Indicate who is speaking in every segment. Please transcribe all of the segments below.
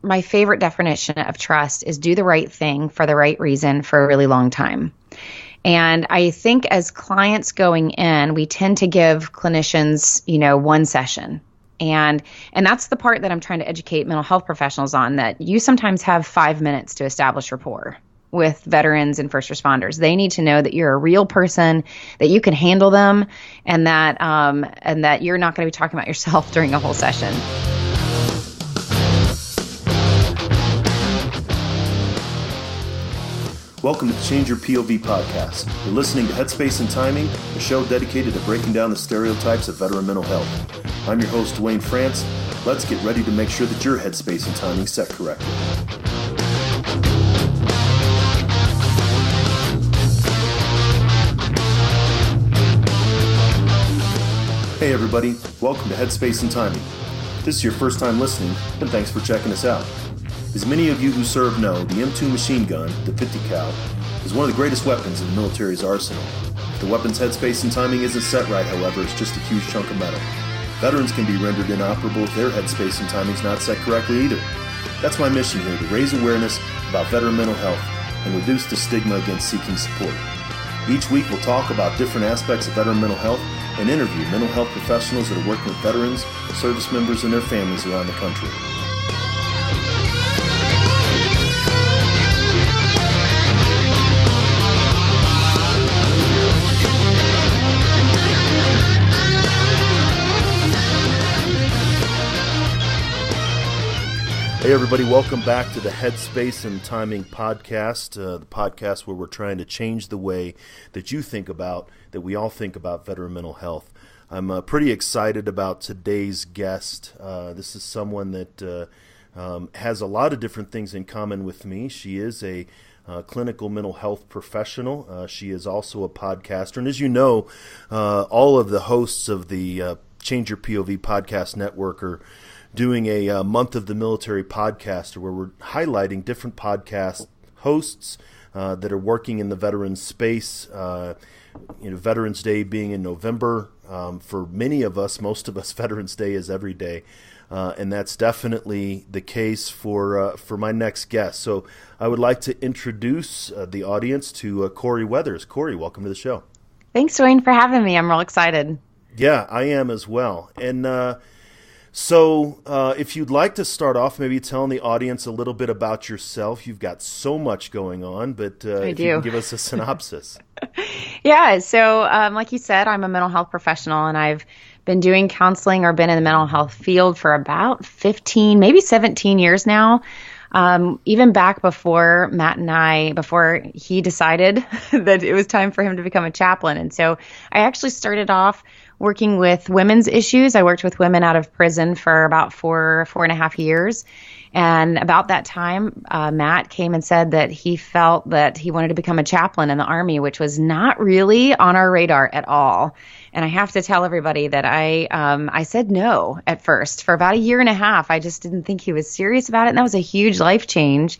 Speaker 1: my favorite definition of trust is do the right thing for the right reason for a really long time. And I think as clients going in, we tend to give clinicians, one session. And that's the part that I'm trying to educate mental health professionals on, that you sometimes have 5 minutes to establish rapport with veterans and first responders. They need to know that you're a real person, that you can handle them, and that you're not going to be talking about yourself during a whole session.
Speaker 2: Welcome to Change Your POV podcast. You're listening to Headspace and Timing, a show dedicated to breaking down the stereotypes of veteran mental health. I'm your host, Dwayne France. Let's get ready to make sure that your headspace and timing set correctly. Hey everybody, welcome to Headspace and Timing. If this is your first time listening, then thanks for checking us out. As many of you who serve know, the M2 machine gun, the 50 cal, is one of the greatest weapons in the military's arsenal. If the weapon's headspace and timing isn't set right, however, it's just a huge chunk of metal. Veterans can be rendered inoperable if their headspace and timing's not set correctly either. That's my mission here, to raise awareness about veteran mental health and reduce the stigma against seeking support. Each week we'll talk about different aspects of veteran mental health and interview mental health professionals that are working with veterans, service members, and their families around the country. Hey everybody, welcome back to the Headspace and Timing podcast, the podcast where we're trying to change the way that you think about, that we all think about veteran mental health. I'm pretty excited about today's guest. This is someone that has a lot of different things in common with me. She is a clinical mental health professional. She is also a podcaster. And as you know, all of the hosts of the Change Your POV podcast network are doing a month of the military podcast where we're highlighting different podcast hosts that are working in the veterans space. Veterans Day being in November. For many of us, most of us, Veterans Day is every day. And that's definitely the case for my next guest. So I would like to introduce the audience to Corie Weathers. Corie, welcome to the show.
Speaker 1: Thanks, Dwayne, for having me. I'm real excited.
Speaker 2: Yeah, I am as well. And So if you'd like to start off, maybe telling the audience a little bit about yourself. You've got so much going on, but if you can give us a synopsis.
Speaker 1: Yeah, so like you said, I'm a mental health professional, and I've been doing counseling or been in the mental health field for about 15, maybe 17 years now. Even back before Matt and I, before he decided that it was time for him to become a chaplain. And so I actually started off working with women's issues. I worked with women out of prison for about four and a half years. And about that time, Matt came and said that he felt that he wanted to become a chaplain in the Army, which was not really on our radar at all. And I have to tell everybody that I said no at first. For about a year and a half, I just didn't think he was serious about it. And that was a huge life change.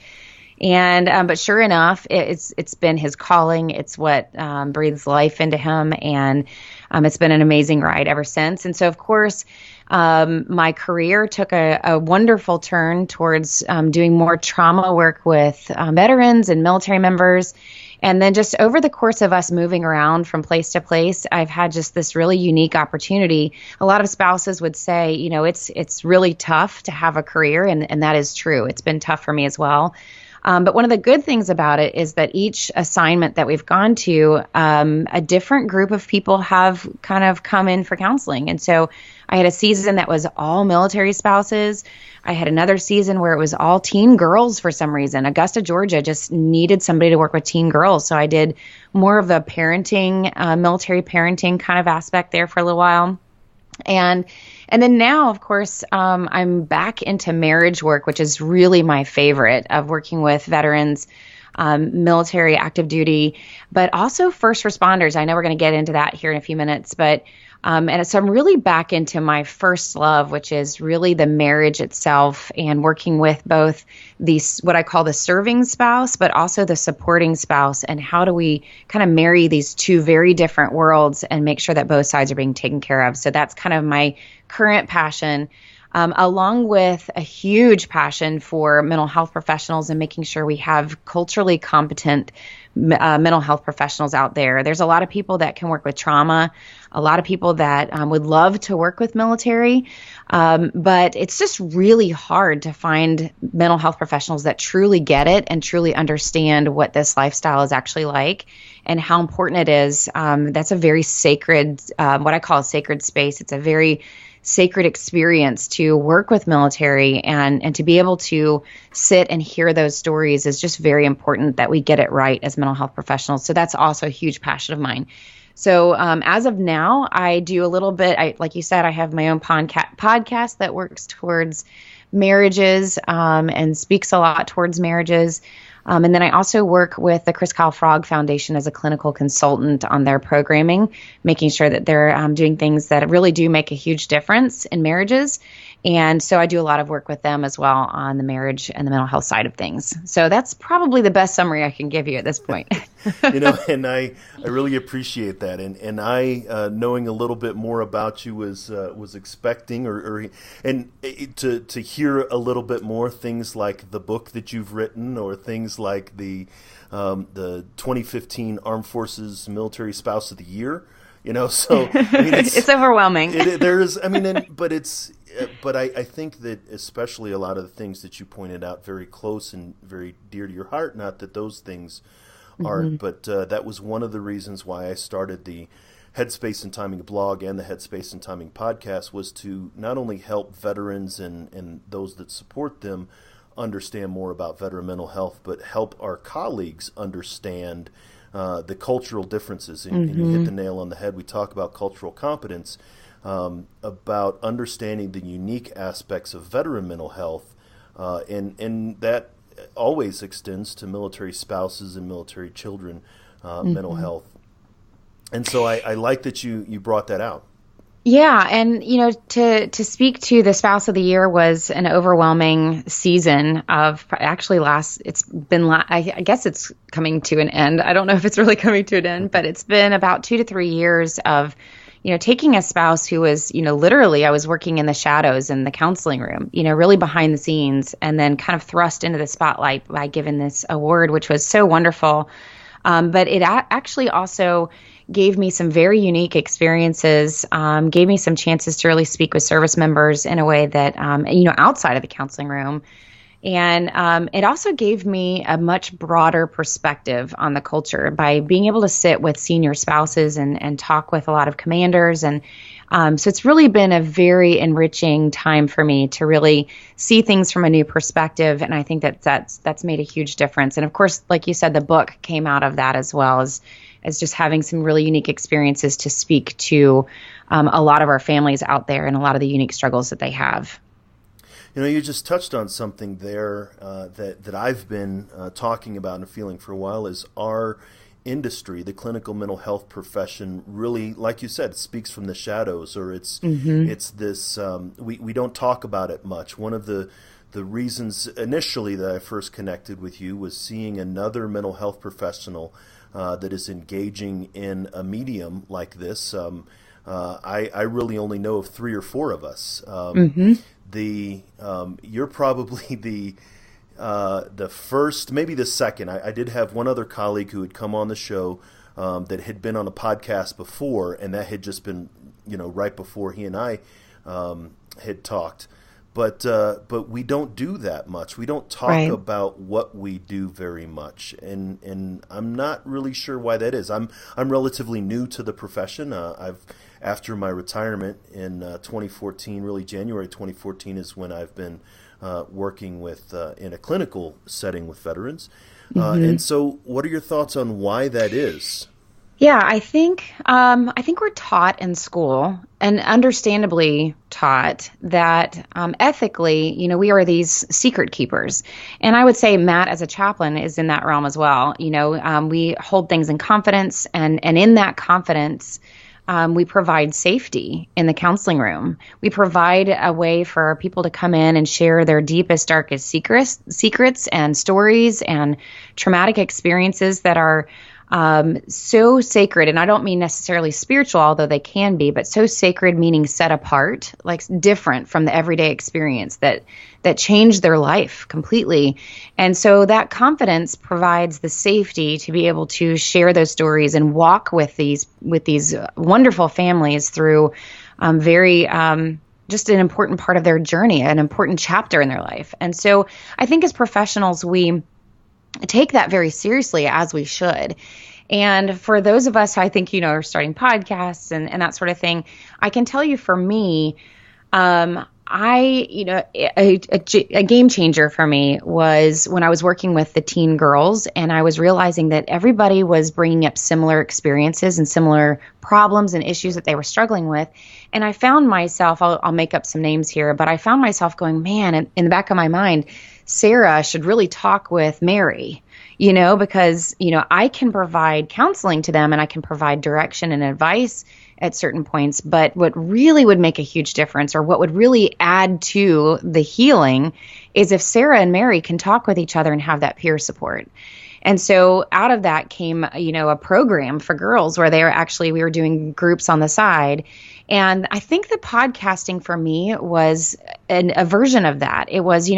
Speaker 1: And but sure enough, it's been his calling. It's what breathes life into him. And it's been an amazing ride ever since. And so, of course, my career took a wonderful turn towards doing more trauma work with veterans and military members. And then just over the course of us moving around from place to place, I've had just this really unique opportunity. A lot of spouses would say, it's really tough to have a career, and that is true. It's been tough for me as well. But one of the good things about it is that each assignment that we've gone to, a different group of people have kind of come in for counseling. And so I had a season that was all military spouses. I had another season where it was all teen girls for some reason. Augusta, Georgia just needed somebody to work with teen girls. So I did more of the parenting, military parenting kind of aspect there for a little while. And then now, of course, I'm back into marriage work, which is really my favorite, of working with veterans, military, active duty, but also first responders. I know we're going to get into that here in a few minutes, but and so I'm really back into my first love, which is really the marriage itself, and working with both these, what I call the serving spouse, but also the supporting spouse, and how do we kind of marry these two very different worlds and make sure that both sides are being taken care of. So that's kind of my current passion. along with a huge passion for mental health professionals and making sure we have culturally competent mental health professionals out there. There's a lot of people that can work with trauma, a lot of people that would love to work with military, but it's just really hard to find mental health professionals that truly get it and truly understand what this lifestyle is actually like and how important it is. That's a very sacred, what I call a sacred space. It's a very sacred experience to work with military, and to be able to sit and hear those stories is just very important that we get it right as mental health professionals. So that's also a huge passion of mine. So as of now, I do a little bit, like you said, I have my own podcast that works towards marriages and speaks a lot towards marriages. And then I also work with the Chris Kyle Frog Foundation as a clinical consultant on their programming, making sure that they're doing things that really do make a huge difference in marriages. And so I do a lot of work with them as well on the marriage and the mental health side of things. So that's probably the best summary I can give you at this point.
Speaker 2: And I really appreciate that. And I, knowing a little bit more about you, was expecting and to hear a little bit more things like the book that you've written, or things like the 2015 Armed Forces Military Spouse of the Year. So I mean,
Speaker 1: it's overwhelming.
Speaker 2: But I think that especially a lot of the things that you pointed out very close and very dear to your heart, not that those things aren't, but that was one of the reasons why I started the Headspace and Timing blog and the Headspace and Timing podcast, was to not only help veterans and those that support them understand more about veteran mental health, but help our colleagues understand the cultural differences. And you hit the nail on the head. We talk about cultural competence, about understanding the unique aspects of veteran mental health, and that always extends to military spouses and military children mental health. And so I like that you brought that out.
Speaker 1: Yeah, and to speak to the Spouse of the Year was an overwhelming season of actually I guess it's coming to an end. I don't know if it's really coming to an end, but it's been about 2 to 3 years of taking a spouse who was, literally I was working in the shadows in the counseling room, really behind the scenes, and then kind of thrust into the spotlight by giving this award, which was so wonderful. But it actually also gave me some very unique experiences, gave me some chances to really speak with service members in a way that, outside of the counseling room. And it also gave me a much broader perspective on the culture by being able to sit with senior spouses and talk with a lot of commanders. And so it's really been a very enriching time for me to really see things from a new perspective. And I think that's made a huge difference. And of course, like you said, the book came out of that as well as just having some really unique experiences to speak to a lot of our families out there and a lot of the unique struggles that they have.
Speaker 2: You just touched on something there that I've been talking about and feeling for a while, is our industry, the clinical mental health profession, really, like you said, it speaks from the shadows, or it's this, we don't talk about it much. One of the reasons initially that I first connected with you was seeing another mental health professional that is engaging in a medium like this. I really only know of 3 or 4 of us. You're probably the first, maybe the second. I did have one other colleague who had come on the show that had been on a podcast before, and that had just been right before he and I had talked. But we don't do that much. We don't talk about what we do very much, and I'm not really sure why that is. I'm relatively new to the profession. After my retirement in 2014, really January 2014 is when I've been working with in a clinical setting with veterans. And so, what are your thoughts on why that is?
Speaker 1: Yeah, I think we're taught in school, and understandably taught, that ethically, we are these secret keepers. And I would say Matt, as a chaplain, is in that realm as well. We hold things in confidence, and in that confidence, we provide safety in the counseling room. We provide a way for people to come in and share their deepest, darkest secrets and stories and traumatic experiences that are so sacred. And I don't mean necessarily spiritual, although they can be, but so sacred, meaning set apart, like different from the everyday experience that changed their life completely. And so that confidence provides the safety to be able to share those stories and walk with these wonderful families through very just an important part of their journey, an important chapter in their life. And so I think as professionals, we take that very seriously, as we should. And for those of us who I think, are starting podcasts and that sort of thing, I can tell you for me, a game changer for me was when I was working with the teen girls, and I was realizing that everybody was bringing up similar experiences and similar problems and issues that they were struggling with. And I found myself, I'll make up some names here, but I found myself going, man, in the back of my mind, Sarah should really talk with Mary, because, I can provide counseling to them and I can provide direction and advice at certain points. But what really would make a huge difference, or what would really add to the healing, is if Sarah and Mary can talk with each other and have that peer support. And so out of that came, a program for girls where we were doing groups on the side. And I think the podcasting for me was a version of that. It was,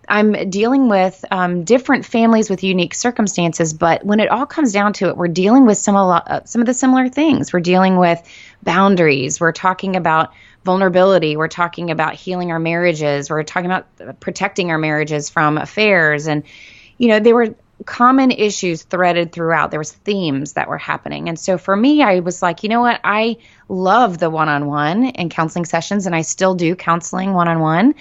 Speaker 1: I'm dealing with different families with unique circumstances, but when it all comes down to it, we're dealing with some of the similar things. We're dealing with boundaries. We're talking about vulnerability. We're talking about healing our marriages. We're talking about protecting our marriages from affairs. And, they were common issues threaded throughout. There was themes that were happening. And so for me, I was like, you know what? I love the one-on-one and counseling sessions, and I still do counseling one-on-one.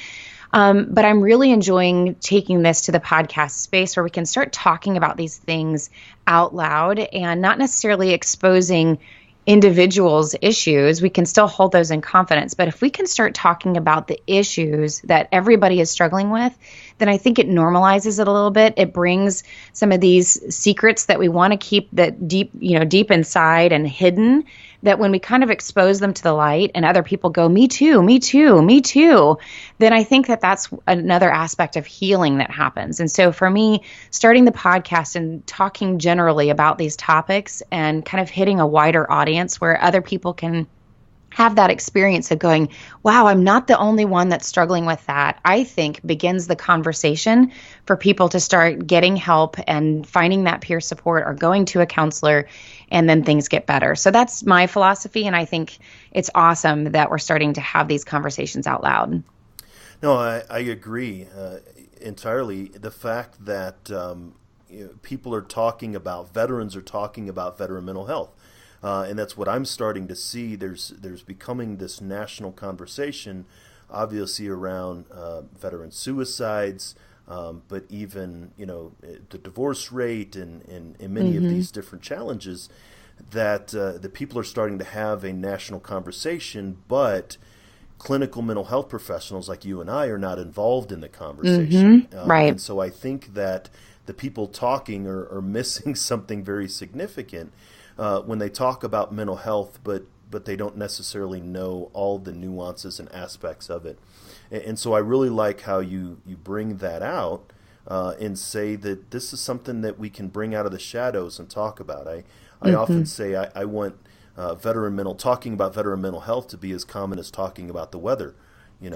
Speaker 1: But I'm really enjoying taking this to the podcast space where we can start talking about these things out loud and not necessarily exposing individuals' issues. We can still hold those in confidence. But if we can start talking about the issues that everybody is struggling with, then I think it normalizes it a little bit. It brings some of these secrets that we want to keep that deep inside and hidden, that when we kind of expose them to the light and other people go, me too, me too, me too, then I think that that's another aspect of healing that happens. And so for me, starting the podcast and talking generally about these topics and kind of hitting a wider audience where other people can have that experience of going, wow, I'm not the only one that's struggling with that, I think begins the conversation for people to start getting help and finding that peer support or going to a counselor, and then things get better. So that's my philosophy, and I think it's awesome that we're starting to have these conversations out loud.
Speaker 2: No, I agree entirely. The fact that people are talking about, veterans are talking about veteran mental health. And that's what I'm starting to see. There's becoming this national conversation, obviously around veteran suicides, but even the divorce rate and many of these different challenges that the people are starting to have a national conversation, but clinical mental health professionals like you and I are not involved in the conversation.
Speaker 1: Right.
Speaker 2: And so I think that the people talking are missing something very significant when they talk about mental health, but they don't necessarily know all the nuances and aspects of it. And so I really like how you bring that out and say that this is something that we can bring out of the shadows and talk about. I often say I want talking about veteran mental health to be as common as talking about the weather.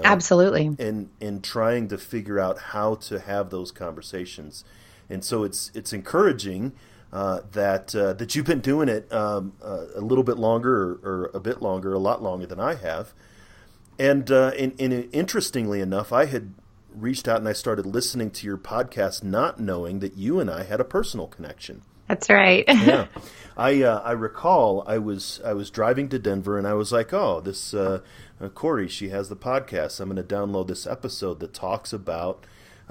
Speaker 1: Absolutely.
Speaker 2: And trying to figure out how to have those conversations. And so it's encouraging that you've been doing it a little bit longer, or a bit longer, a lot longer than I have. And interestingly enough, I had reached out and I started listening to your podcast, not knowing that you and I had a personal connection.
Speaker 1: That's right.
Speaker 2: Yeah, I recall I was driving to Denver and I was like, oh, this Corie, she has the podcast. I'm going to download this episode that talks about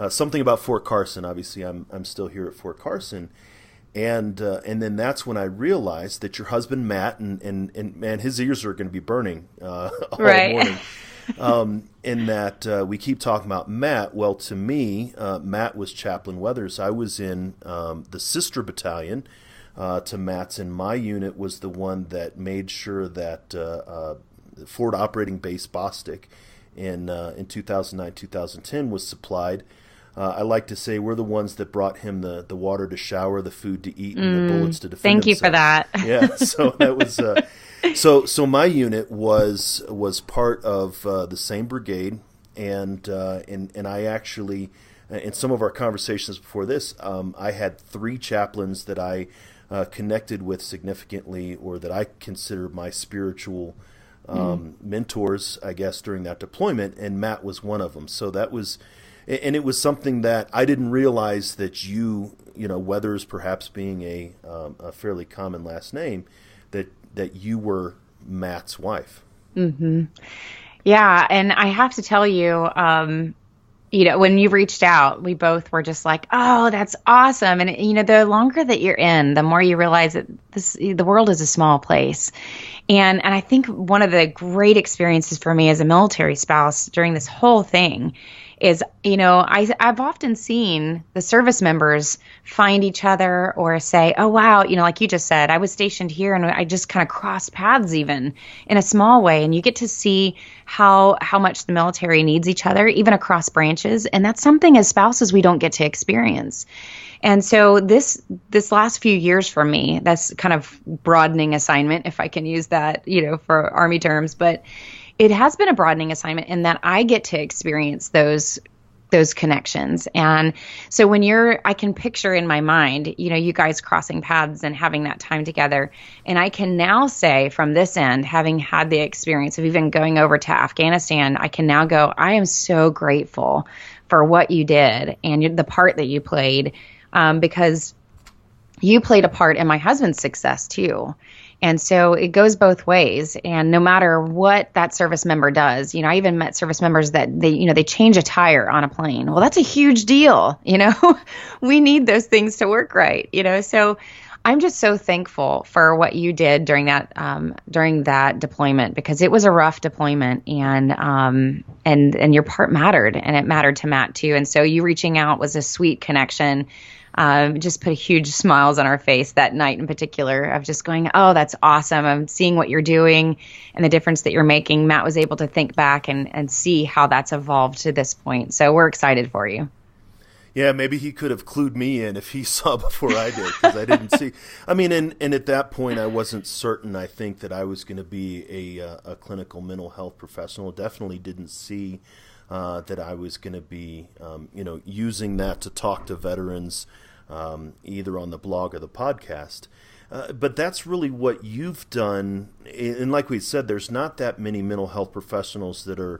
Speaker 2: something about Fort Carson. Obviously, I'm still here at Fort Carson. And then that's when I realized that your husband, Matt, and man, his ears are going to be burning all morning. In that we keep talking about Matt. Well, to me, Matt was Chaplain Weathers. I was in the sister battalion to Matt's, and my unit was the one that made sure that Forward Operating Base Bostic in 2009-2010 was supplied I like to say we're the ones that brought him the water to shower, the food to eat, and the bullets to defend
Speaker 1: Thank you for that.
Speaker 2: Yeah, so that was so my unit was part of the same brigade, and I actually, in some of our conversations before this, I had 3 chaplains that I connected with significantly, or that I consider my spiritual mentors, I guess, during that deployment, and Matt was one of them. So that was, and it was something that I didn't realize that Weathers perhaps being a fairly common last name, that you were Matt's wife.
Speaker 1: Mm-hmm. Yeah, and I have to tell you, when you reached out, we both were just like, oh, that's awesome. And, the longer that you're in, the more you realize that the world is a small place. And I think one of the great experiences for me as a military spouse during this whole thing is, I've often seen the service members find each other or say, oh, wow, like you just said, I was stationed here and I just kind of crossed paths even in a small way. And you get to see how much the military needs each other, even across branches. And that's something as spouses we don't get to experience. And so this last few years for me, that's kind of broadening assignment, if I can use that, for Army terms, but it has been a broadening assignment in that I get to experience those connections. And so I can picture in my mind, you guys crossing paths and having that time together. And I can now say from this end, having had the experience of even going over to Afghanistan, I can now go, I am so grateful for what you did and the part that you played, because you played a part in my husband's success too. And so it goes both ways. And no matter what that service member does, I even met service members that they change a tire on a plane. Well, that's a huge deal. We need those things to work right. So I'm just so thankful for what you did during that deployment, because it was a rough deployment, and your part mattered, and it mattered to Matt too. And so you reaching out was a sweet connection. Just put huge smiles on our face that night in particular of just going, oh, that's awesome. I'm seeing what you're doing and the difference that you're making. Matt was able to think back and see how that's evolved to this point. So we're excited for you.
Speaker 2: Yeah, maybe he could have clued me in if he saw before I did, because I didn't see. I mean, and at that point, I wasn't certain, I think, that I was going to be a clinical mental health professional. Definitely didn't see that I was going to be, using that to talk to veterans, either on the blog or the podcast. But that's really what you've done. And like we said, there's not that many mental health professionals that are,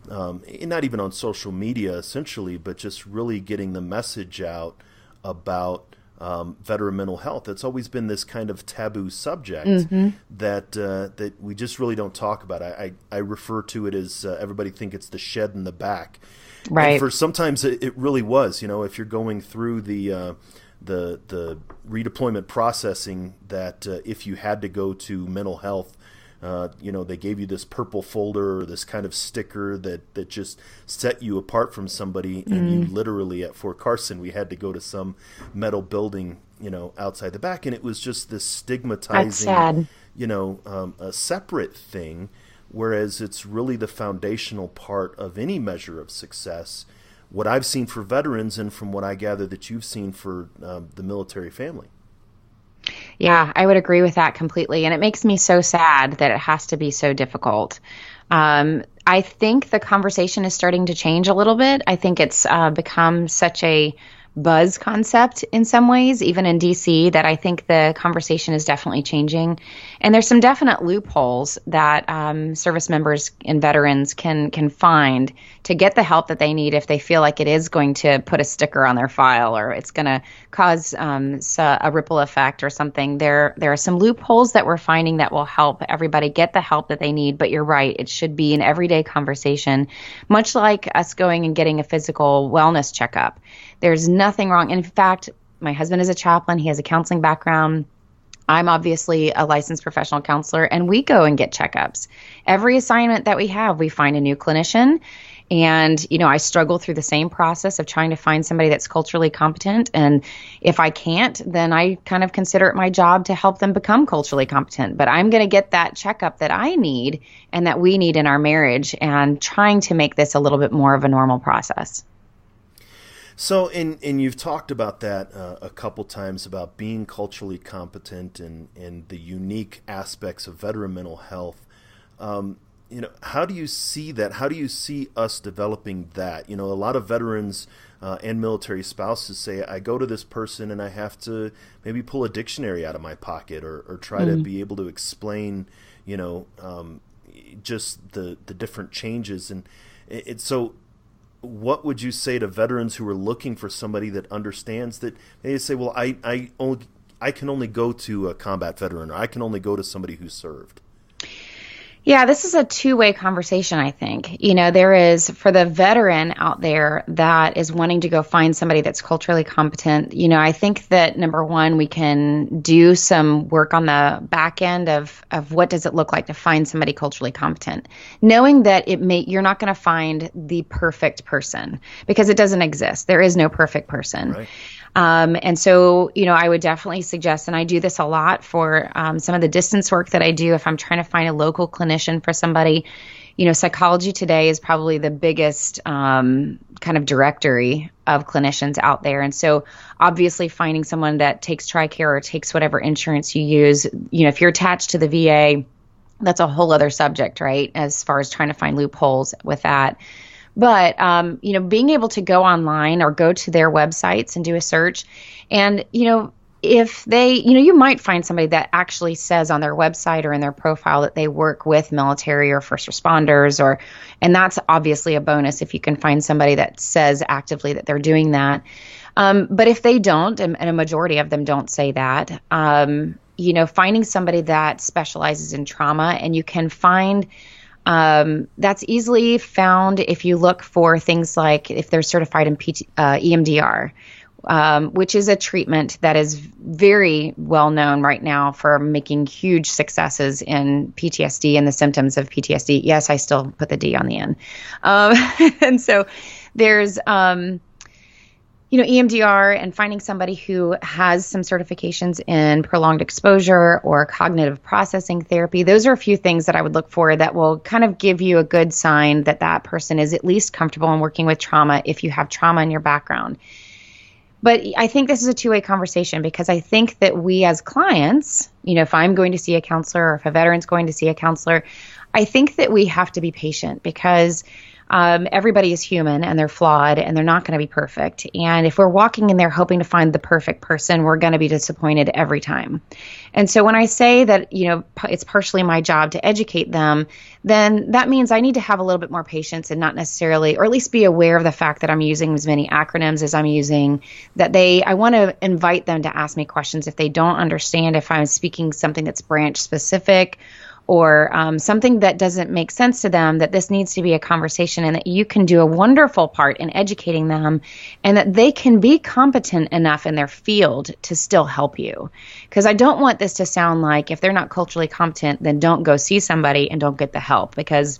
Speaker 2: not even on social media, essentially, but just really getting the message out about veteran mental health. It's always been this kind of taboo subject that we just really don't talk about. I refer to it as everybody think it's the shed in the back.
Speaker 1: Right.
Speaker 2: And for sometimes it really was. If you're going through the redeployment processing, that if you had to go to mental health, they gave you this purple folder or this kind of sticker that just set you apart from somebody. And you literally, at Fort Carson, we had to go to some metal building, outside the back. And it was just this stigmatizing, a separate thing, whereas it's really the foundational part of any measure of success. What I've seen for veterans, and from what I gather that you've seen for the military family.
Speaker 1: Yeah, I would agree with that completely. And it makes me so sad that it has to be so difficult. I think the conversation is starting to change a little bit. I think it's become such a buzz concept in some ways, even in DC, that I think the conversation is definitely changing. And there's some definite loopholes that service members and veterans can find to get the help that they need if they feel like it is going to put a sticker on their file or it's going to cause a ripple effect or something. There are some loopholes that we're finding that will help everybody get the help that they need. But you're right, it should be an everyday conversation, much like us going and getting a physical wellness checkup. There's nothing wrong. In fact, my husband is a chaplain. He has a counseling background. I'm obviously a licensed professional counselor, and we go and get checkups. Every assignment that we have, we find a new clinician. And, I struggle through the same process of trying to find somebody that's culturally competent. And if I can't, then I kind of consider it my job to help them become culturally competent. But I'm going to get that checkup that I need and that we need in our marriage, and trying to make this a little bit more of a normal process.
Speaker 2: So, and you've talked about that a couple times about being culturally competent and the unique aspects of veteran mental health. How do you see that? How do you see us developing that? A lot of veterans and military spouses say, I go to this person and I have to maybe pull a dictionary out of my pocket or try to be able to explain, just the different changes. And so what would you say to veterans who are looking for somebody that understands that? They say, well, I can only go to a combat veteran, or I can only go to somebody who served.
Speaker 1: Yeah, this is a two-way conversation, I think. There is, for the veteran out there that is wanting to go find somebody that's culturally competent, I think that, number one, we can do some work on the back end of what does it look like to find somebody culturally competent, knowing that you're not going to find the perfect person, because it doesn't exist. There is no perfect person.
Speaker 2: Right.
Speaker 1: And so, I would definitely suggest, and I do this a lot for some of the distance work that I do, if I'm trying to find a local clinician for somebody, Psychology Today is probably the biggest kind of directory of clinicians out there. And so obviously finding someone that takes TRICARE or takes whatever insurance you use, if you're attached to the VA, that's a whole other subject, right? As far as trying to find loopholes with that. But, being able to go online or go to their websites and do a search, and, if they, you might find somebody that actually says on their website or in their profile that they work with military or first responders, and that's obviously a bonus if you can find somebody that says actively that they're doing that. But if they don't, and a majority of them don't say that, finding somebody that specializes in trauma, and you can find that's easily found if you look for things like if they're certified in EMDR, which is a treatment that is very well known right now for making huge successes in PTSD and the symptoms of PTSD. Yes, I still put the D on the end. And so there's EMDR, and finding somebody who has some certifications in prolonged exposure or cognitive processing therapy. Those are a few things that I would look for that will kind of give you a good sign that that person is at least comfortable in working with trauma if you have trauma in your background. But I think this is a two-way conversation, because I think that we as clients, if I'm going to see a counselor or if a veteran's going to see a counselor, I think that we have to be patient, because everybody is human and they're flawed and they're not going to be perfect. And if we're walking in there hoping to find the perfect person, we're going to be disappointed every time. And so when I say that, it's partially my job to educate them, then that means I need to have a little bit more patience and not necessarily, or at least be aware of the fact that I'm using as many acronyms as I'm using, I want to invite them to ask me questions if they don't understand, if I'm speaking something that's branch specific, or something that doesn't make sense to them, that this needs to be a conversation, and that you can do a wonderful part in educating them, and that they can be competent enough in their field to still help you. Because I don't want this to sound like if they're not culturally competent, then don't go see somebody and don't get the help, because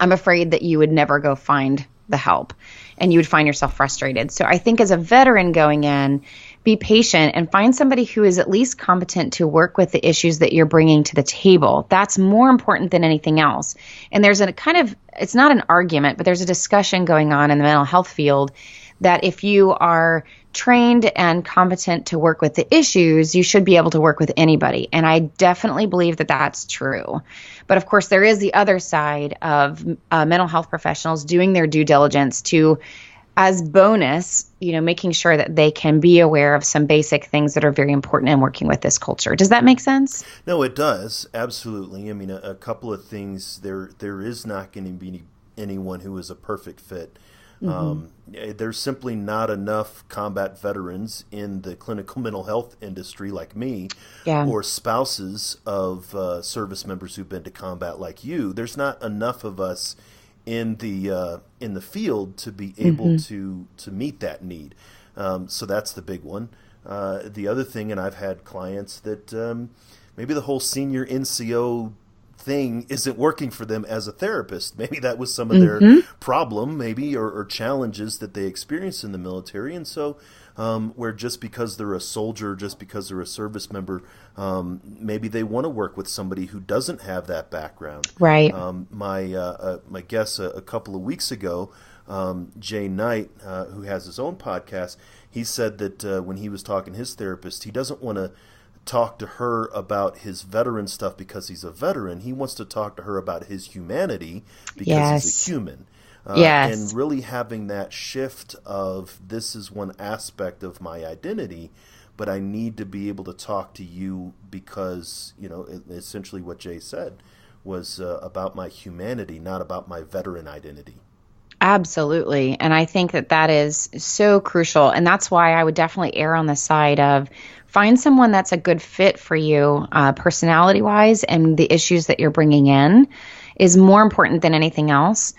Speaker 1: I'm afraid that you would never go find the help and you would find yourself frustrated. So I think as a veteran going in, be patient and find somebody who is at least competent to work with the issues that you're bringing to the table. That's more important than anything else. And there's a kind of, it's not an argument, but there's a discussion going on in the mental health field that if you are trained and competent to work with the issues, you should be able to work with anybody. And I definitely believe that that's true. But of course, there is the other side of mental health professionals doing their due diligence to, as bonus, making sure that they can be aware of some basic things that are very important in working with this culture. Does that make sense?
Speaker 2: No, it does. Absolutely. I mean, a couple of things. There is not going to be anyone who is a perfect fit. Mm-hmm. There's simply not enough combat veterans in the clinical mental health industry like me, or spouses of service members who've been to combat like you. There's not enough of us in the field to be able to meet that need. So that's the big one. The other thing, and I've had clients that maybe the whole senior NCO thing isn't working for them as a therapist. Maybe that was some of their problem, maybe, or challenges that they experienced in the military. And so where just because they're a soldier, just because they're a service member, maybe they want to work with somebody who doesn't have that background.
Speaker 1: Right.
Speaker 2: My guest a couple of weeks ago Jay Knight, who has his own podcast, he said that when he was talking to his therapist, he doesn't want to talk to her about his veteran stuff because he's a veteran. He wants to talk to her about his humanity because he's a human. And really having that shift of, this is one aspect of my identity, but I need to be able to talk to you because, essentially what Jay said was about my humanity, not about my veteran identity.
Speaker 1: Absolutely. And I think that is so crucial. And that's why I would definitely err on the side of find someone that's a good fit for you, personality-wise, and the issues that you're bringing in is more important than anything else.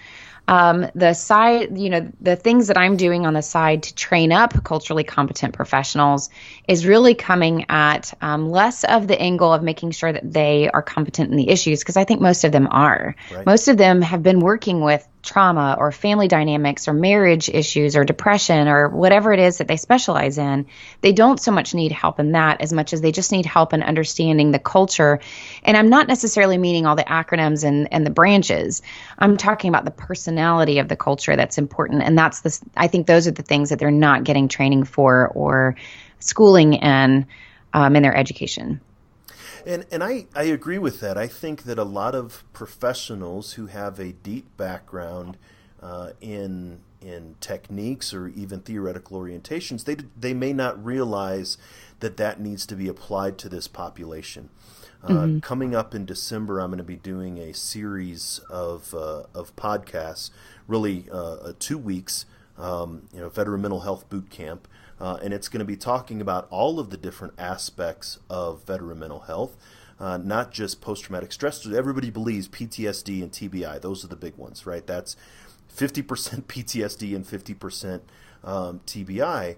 Speaker 1: The things that I'm doing on the side to train up culturally competent professionals is really coming at less of the angle of making sure that they are competent in the issues, because I think most of them are. Right. Most of them have been working with trauma or family dynamics or marriage issues or depression or whatever it is that they specialize in. They don't so much need help in that as much as they just need help in understanding the culture. And I'm not necessarily meaning all the acronyms and the branches. I'm talking about the personality of the culture that's important. And I think those are the things that they're not getting training for or schooling in their education.
Speaker 2: And I agree with that. I think that a lot of professionals who have a deep background in techniques or even theoretical orientations, they may not realize that needs to be applied to this population. Coming up in December, I'm going to be doing a series of podcasts, really 2 weeks, Veteran Mental Health Bootcamp. And it's going to be talking about all of the different aspects of veteran mental health, not just post-traumatic stress. Everybody believes PTSD and TBI. Those are the big ones, right? That's 50% PTSD and 50% TBI.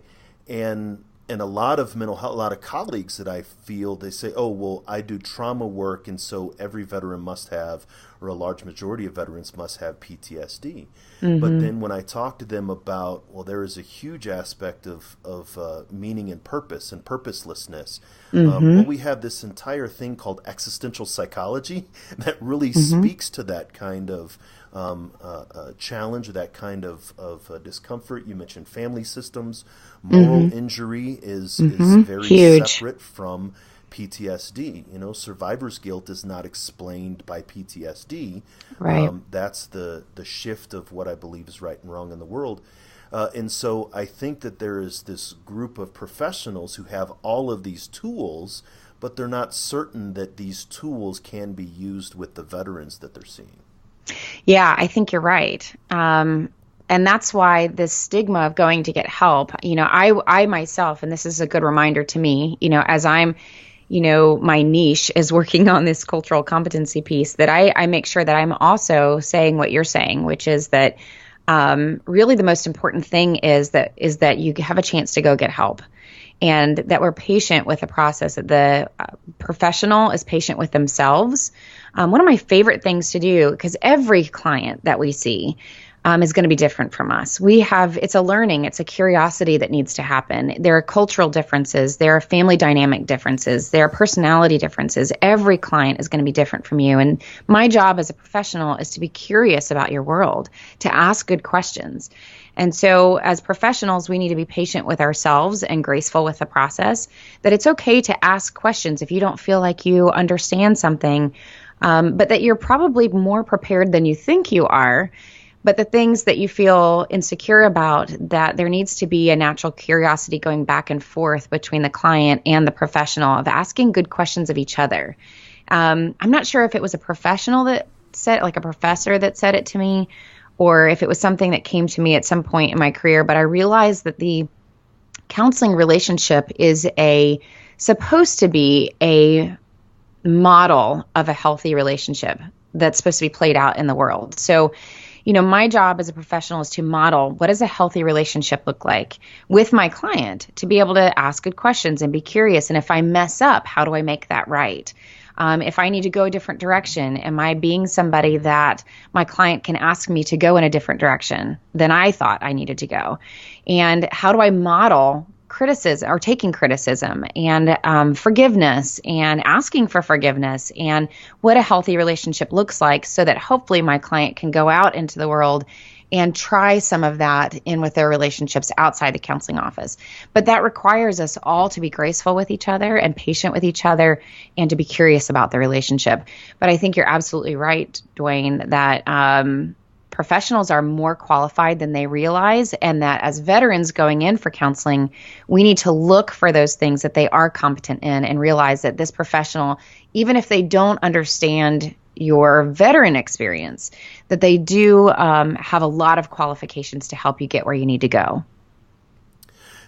Speaker 2: And a lot of mental health, a lot of colleagues that I feel, they say, oh, well, I do trauma work, and so every veteran must have, or a large majority of veterans must have PTSD. Mm-hmm. But then when I talk to them about, well, there is a huge aspect of meaning and purpose and purposelessness. Well, we have this entire thing called existential psychology that really speaks to that kind of challenge, that kind of discomfort. You mentioned family systems. Moral injury is very huge. Separate from PTSD. Survivor's guilt is not explained by PTSD. Right. That's the shift of what I believe is right and wrong in the world. And so I think that there is this group of professionals who have all of these tools, but they're not certain that these tools can be used with the veterans that they're seeing.
Speaker 1: Yeah, I think you're right. And that's why this stigma of going to get help, I myself, and this is a good reminder to me, as I'm, my niche is working on this cultural competency piece, that I make sure that I'm also saying what you're saying, which is that really the most important thing is that you have a chance to go get help. And that we're patient with the process, that the professional is patient with themselves. One of my favorite things to do, because every client that we see is going to be different from us. It's a learning, it's a curiosity that needs to happen. There are cultural differences, there are family dynamic differences, there are personality differences. Every client is going to be different from you. And my job as a professional is to be curious about your world, to ask good questions. And so as professionals, we need to be patient with ourselves and graceful with the process, that it's okay to ask questions if you don't feel like you understand something, but that you're probably more prepared than you think you are. But the things that you feel insecure about, that there needs to be a natural curiosity going back and forth between the client and the professional of asking good questions of each other. I'm not sure if it was a professional that said, like a professor that said it to me, or if it was something that came to me at some point in my career, but I realized that the counseling relationship is supposed to be a model of a healthy relationship that's supposed to be played out in the world. So, my job as a professional is to model what does a healthy relationship look like with my client, to be able to ask good questions and be curious. And if I mess up, how do I make that right? If I need to go a different direction, am I being somebody that my client can ask me to go in a different direction than I thought I needed to go? And how do I model criticism or taking criticism and forgiveness and asking for forgiveness and what a healthy relationship looks like, so that hopefully my client can go out into the world and try some of that in with their relationships outside the counseling office. But that requires us all to be graceful with each other and patient with each other and to be curious about the relationship. But I think you're absolutely right, Dwayne, that professionals are more qualified than they realize, and that as veterans going in for counseling, we need to look for those things that they are competent in and realize that this professional, even if they don't understand your veteran experience, that they do have a lot of qualifications to help you get where you need to go.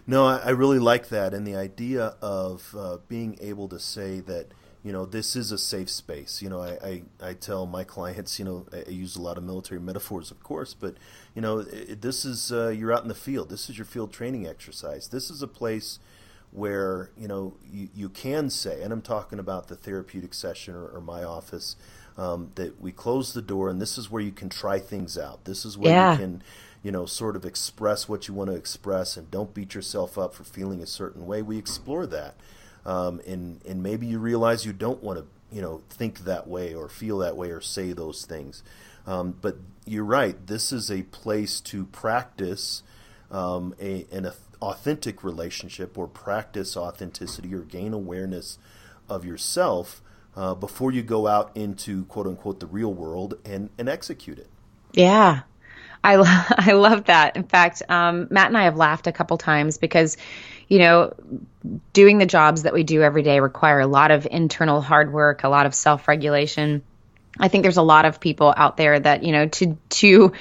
Speaker 2: No, I really like that, and the idea of being able to say that, this is a safe space. I tell my clients, I use a lot of military metaphors, of course, but, this is, you're out in the field. This is your field training exercise. This is a place where, you can say, and I'm talking about the therapeutic session or my office, that we close the door and this is where you can try things out. This is where you can, sort of express what you want to express and don't beat yourself up for feeling a certain way. We explore that. And maybe you realize you don't want to, think that way or feel that way or say those things. But you're right. This is a place to practice an authentic relationship or practice authenticity or gain awareness of yourself before you go out into, quote unquote, the real world and execute it.
Speaker 1: Yeah. I love that. In fact, Matt and I have laughed a couple times because, doing the jobs that we do every day require a lot of internal hard work, a lot of self-regulation. I think there's a lot of people out there that, to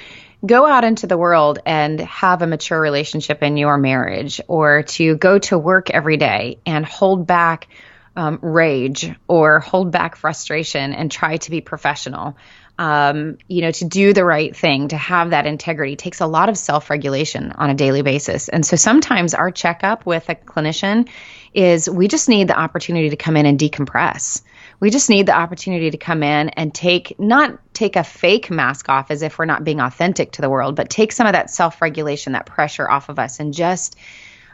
Speaker 1: go out into the world and have a mature relationship in your marriage, or to go to work every day and hold back rage or hold back frustration and try to be professional. To do the right thing, to have that integrity takes a lot of self-regulation on a daily basis. And so sometimes our checkup with a clinician is we just need the opportunity to come in and decompress. We just need the opportunity to come in and not take a fake mask off as if we're not being authentic to the world, but take some of that self-regulation, that pressure off of us, and just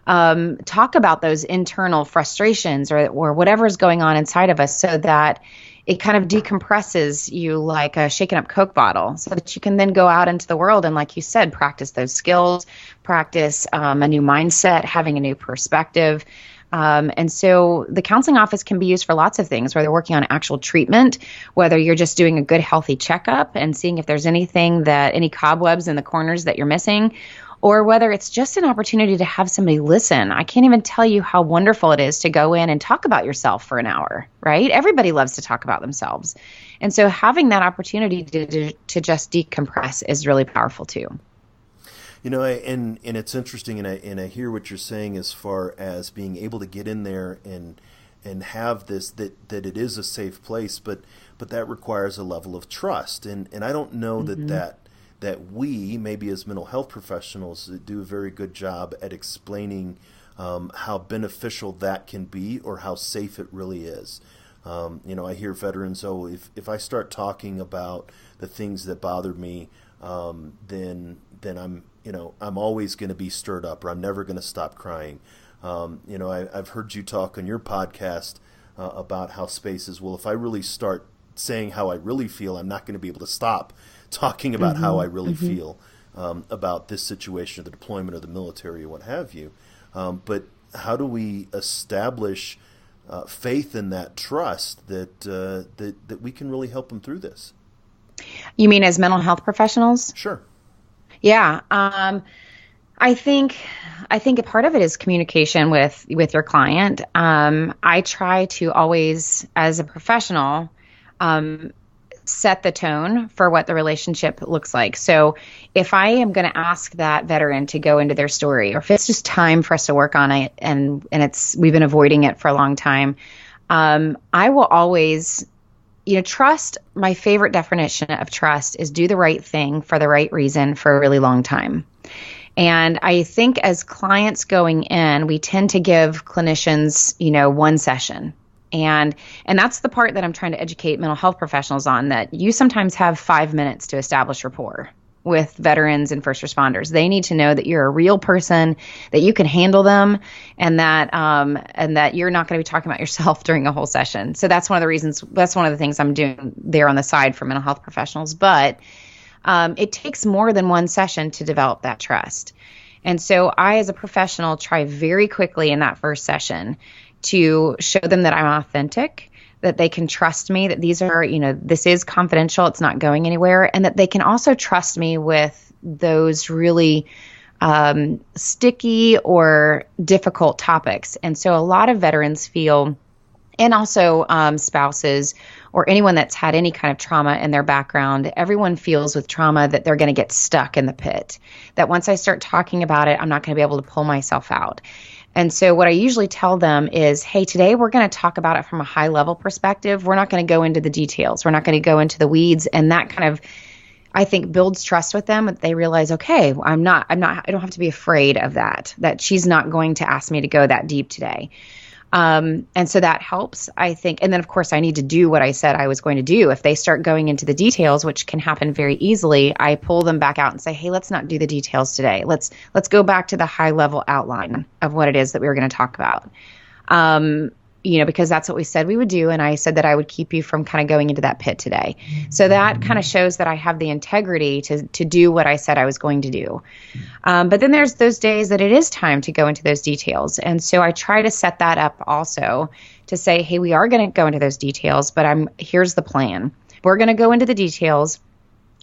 Speaker 1: talk about those internal frustrations or whatever is going on inside of us, so that it kind of decompresses you like a shaken up Coke bottle, so that you can then go out into the world and, like you said, practice those skills, practice a new mindset, having a new perspective. And so the counseling office can be used for lots of things, whether working on actual treatment, whether you're just doing a good, healthy checkup and seeing if there's any cobwebs in the corners that you're missing, or whether it's just an opportunity to have somebody listen. I can't even tell you how wonderful it is to go in and talk about yourself for an hour, right? Everybody loves to talk about themselves. And so having that opportunity to just decompress is really powerful too.
Speaker 2: And it's interesting, and I hear what you're saying as far as being able to get in there and have this, that it is a safe place, but that requires a level of trust. And I don't know that we, maybe as mental health professionals, do a very good job at explaining how beneficial that can be or how safe it really is. I hear veterans, if I start talking about the things that bother me, then I'm always going to be stirred up, or I'm never going to stop crying. I've heard you talk on your podcast about how spaces, if I really start saying how I really feel, I'm not going to be able to stop talking about how I really feel about this situation, or the deployment of the military, or what have you. But how do we establish faith in that trust that we can really help them through this?
Speaker 1: You mean as mental health professionals?
Speaker 2: Sure.
Speaker 1: Yeah. I think a part of it is communication with your client. I try to always, as a professional, set the tone for what the relationship looks like. So if I am going to ask that veteran to go into their story, or if it's just time for us to work on it and we've been avoiding it for a long time, I will always, trust, my favorite definition of trust is do the right thing for the right reason for a really long time. And I think as clients going in, we tend to give clinicians, one session. And that's the part that I'm trying to educate mental health professionals on, that you sometimes have 5 minutes to establish rapport with veterans and first responders. They need to know that you're a real person, that you can handle them, and that you're not going to be talking about yourself during a whole session. So that's one of the things I'm doing there on the side for mental health professionals. But it takes more than one session to develop that trust. And so I, as a professional, try very quickly in that first session to show them that I'm authentic, that they can trust me, that these are, this is confidential, it's not going anywhere, and that they can also trust me with those really sticky or difficult topics. And so a lot of veterans feel, and also spouses or anyone that's had any kind of trauma in their background, everyone feels with trauma that they're going to get stuck in the pit, that once I start talking about it, I'm not going to be able to pull myself out. And so what I usually tell them is, hey, today we're going to talk about it from a high level perspective. We're not going to go into the details. We're not going to go into the weeds. And that kind of, I think, builds trust with them. They realize, okay, I don't have to be afraid of that she's not going to ask me to go that deep today. And so that helps, I think. And then, of course, I need to do what I said I was going to do. If they start going into the details, which can happen very easily, I pull them back out and say, hey, let's not do the details today. Let's go back to the high level outline of what it is that we were going to talk about. Because that's what we said we would do. And I said that I would keep you from kind of going into that pit today. So that kind of shows that I have the integrity to do what I said I was going to do. But then there's those days that it is time to go into those details. And so I try to set that up also to say, hey, we are going to go into those details, but here's the plan. We're going to go into the details,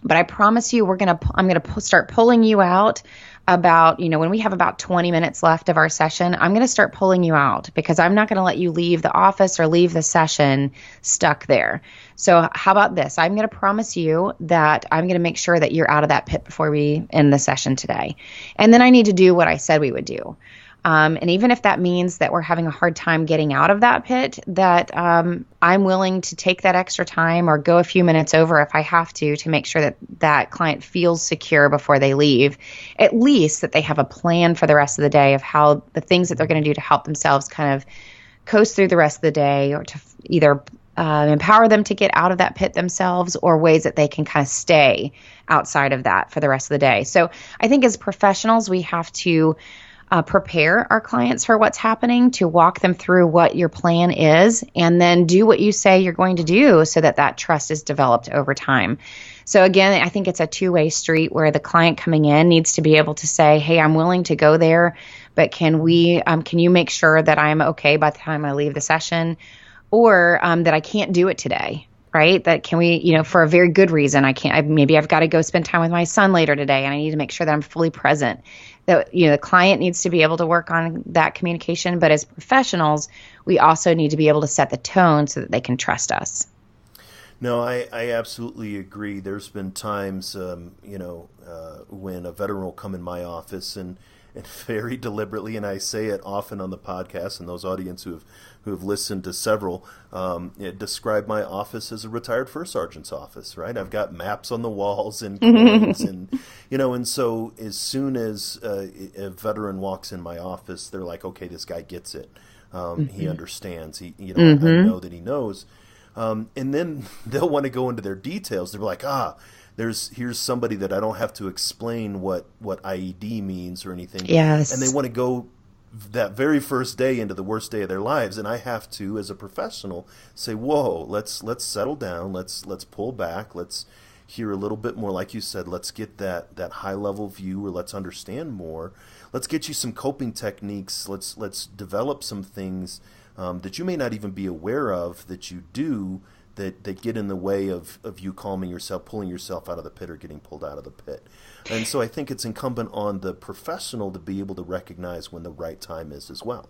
Speaker 1: but I promise you I'm going to start pulling you out about, when we have about 20 minutes left of our session, I'm going to start pulling you out because I'm not going to let you leave the office or leave the session stuck there. So how about this? I'm going to promise you that I'm going to make sure that you're out of that pit before we end the session today. And then I need to do what I said we would do. And even if that means that we're having a hard time getting out of that pit, that I'm willing to take that extra time or go a few minutes over if I have to make sure that client feels secure before they leave, at least that they have a plan for the rest of the day of how the things that they're going to do to help themselves kind of coast through the rest of the day, or to either empower them to get out of that pit themselves, or ways that they can kind of stay outside of that for the rest of the day. So I think as professionals, we have to prepare our clients for what's happening, to walk them through what your plan is, and then do what you say you're going to do so that trust is developed over time. So again, I think it's a two-way street where the client coming in needs to be able to say, hey, I'm willing to go there, but can you make sure that I'm okay by the time I leave the session, or that I can't do it today? Right? That can we, for a very good reason, maybe I've got to go spend time with my son later today, and I need to make sure that I'm fully present. That, the client needs to be able to work on that communication, but as professionals, we also need to be able to set the tone so that they can trust us.
Speaker 2: No, I absolutely agree. There's been times, when a veteran will come in my office and very deliberately, and I say it often on the podcast, and those audience who have listened to several, describe my office as a retired first sergeant's office, right? I've got maps on the walls and coins and so as soon as a veteran walks in my office, they're like, okay, this guy gets it. He understands. I know that he knows. And then they'll want to go into their details. They're like, here's somebody that I don't have to explain what IED means or anything.
Speaker 1: Yes.
Speaker 2: And they want to go that very first day into the worst day of their lives, and I have to, as a professional, say, whoa, let's settle down, let's pull back, let's hear a little bit more, like you said, let's get that high level view, or let's understand more, let's get you some coping techniques, let's develop some things that you may not even be aware of that you do that get in the way of you calming yourself, pulling yourself out of the pit, or getting pulled out of the pit. And so I think it's incumbent on the professional to be able to recognize when the right time is as well.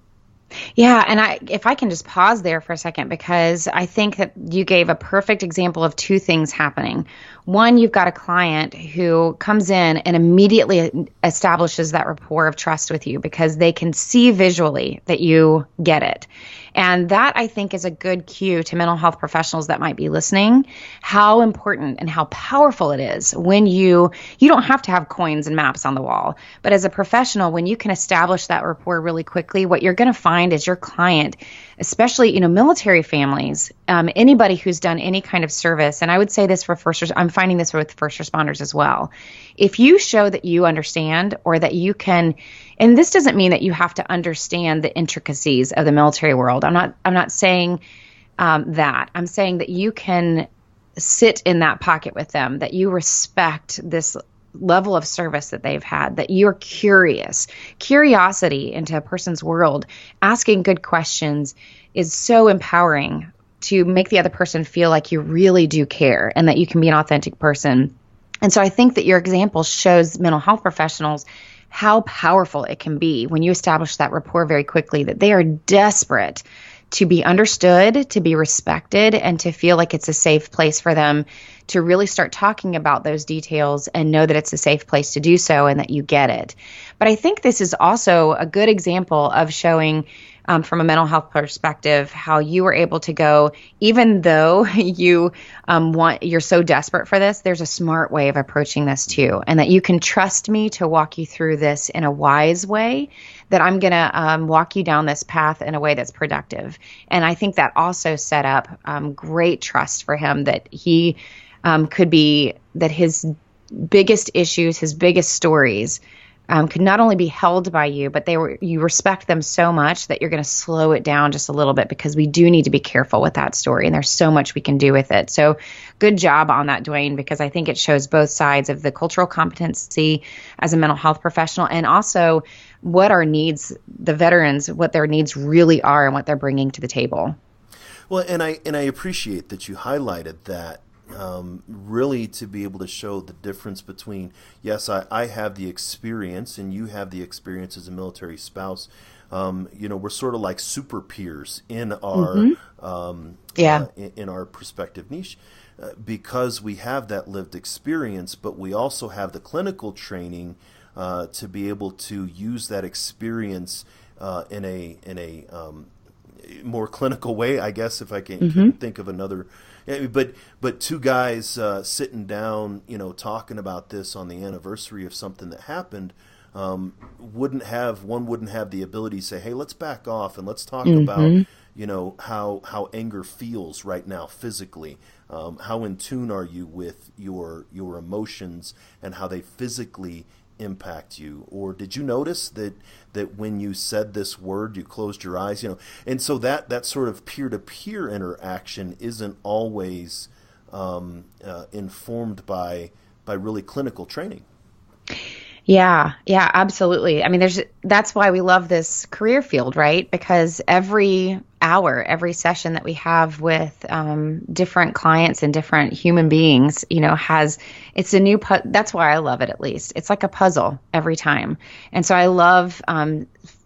Speaker 1: Yeah, and if I can just pause there for a second, because I think that you gave a perfect example of two things happening. One, you've got a client who comes in and immediately establishes that rapport of trust with you because they can see visually that you get it. And that, I think, is a good cue to mental health professionals that might be listening, how important and how powerful it is when you don't have to have coins and maps on the wall. But as a professional, when you can establish that rapport really quickly, what you're going to find is your client, especially, military families, anybody who's done any kind of service, and I would say this for I'm finding this with first responders as well. If you show that you understand, or that you can, and this doesn't mean that you have to understand the intricacies of the military world. I'm not saying that. I'm saying that you can sit in that pocket with them, that you respect this level of service that they've had, that you're curious. Curiosity into a person's world, asking good questions is so empowering to make the other person feel like you really do care and that you can be an authentic person. And so I think that your example shows mental health professionals how powerful it can be when you establish that rapport very quickly, that they are desperate to be understood, to be respected, and to feel like it's a safe place for them to really start talking about those details and know that it's a safe place to do so and that you get it. But I think this is also a good example of showing from a mental health perspective how you were able to go, even though you're so desperate for this, there's a smart way of approaching this too, and that you can trust me to walk you through this in a wise way, that I'm going to walk you down this path in a way that's productive. And I think that also set up great trust for him, that he could be, that his biggest issues, his biggest stories could not only be held by you, but you respect them so much that you're going to slow it down just a little bit, because we do need to be careful with that story, and there's so much we can do with it. So good job on that, Dwayne, because I think it shows both sides of the cultural competency as a mental health professional, and also what our needs, the veterans, what their needs really are and what they're bringing to the table.
Speaker 2: Well, and I appreciate that you highlighted that. Really to be able to show the difference between, yes, I have the experience and you have the experience as a military spouse. We're sort of like super peers in our in our perspective niche, because we have that lived experience, but we also have the clinical training to be able to use that experience in a more clinical way, I guess, if I can think of another. But two guys sitting down, talking about this on the anniversary of something that happened, wouldn't have the ability to say, hey, let's back off and let's talk about, how anger feels right now physically. How in tune are you with your emotions and how they physically impact you? Or did you notice that when you said this word, you closed your eyes, and so that sort of peer-to-peer interaction isn't always informed by really clinical training.
Speaker 1: Yeah, absolutely. I mean, that's why we love this career field, right? Because every hour, every session that we have with different clients and different human beings, it's a new, that's why I love it, at least. It's like a puzzle every time. And so I love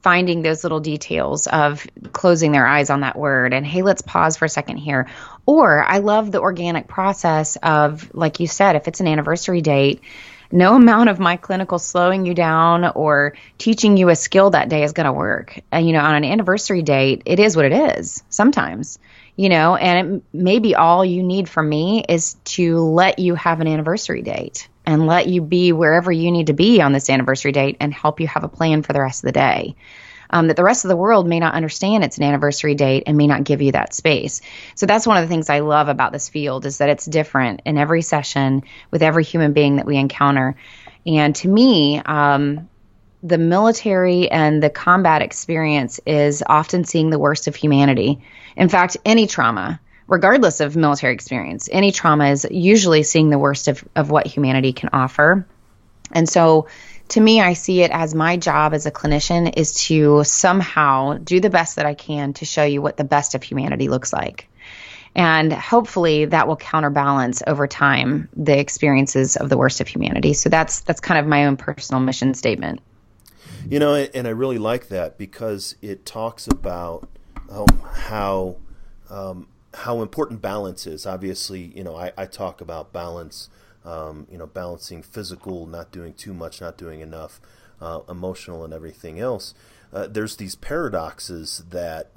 Speaker 1: finding those little details of closing their eyes on that word and, hey, let's pause for a second here. Or I love the organic process of, like you said, if it's an anniversary date, no amount of my clinical slowing you down or teaching you a skill that day is going to work. On an anniversary date, it is what it is sometimes, and it may be all you need from me is to let you have an anniversary date and let you be wherever you need to be on this anniversary date and help you have a plan for the rest of the day. That the rest of the world may not understand it's an anniversary date and may not give you that space. So that's one of the things I love about this field, is that it's different in every session with every human being that we encounter. And to me, the military and the combat experience is often seeing the worst of humanity. In fact, any trauma, regardless of military experience, any trauma is usually seeing the worst of what humanity can offer. And so to me, I see it as my job as a clinician is to somehow do the best that I can to show you what the best of humanity looks like. And hopefully that will counterbalance over time the experiences of the worst of humanity. So that's kind of my own personal mission statement.
Speaker 2: And I really like that, because it talks about how important balance is. Obviously, I talk about balance. Balancing physical, not doing too much, not doing enough, emotional, and everything else. There's these paradoxes that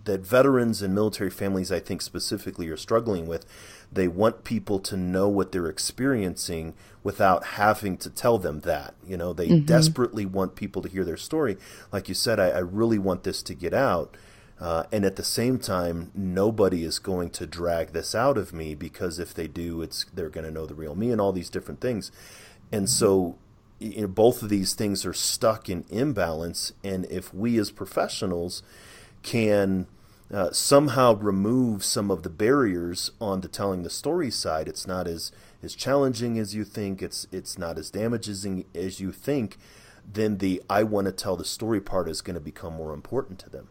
Speaker 2: veterans and military families, I think specifically, are struggling with. They want people to know what they're experiencing without having to tell them that. They desperately want people to hear their story. Like you said, I really want this to get out. And at the same time, nobody is going to drag this out of me, because if they do, they're going to know the real me and all these different things. And so both of these things are stuck in imbalance. And if we as professionals can somehow remove some of the barriers on the telling the story side. It's not as challenging as you think. It's not as damaging as you think. Then the I want to tell the story part is going to become more important to them.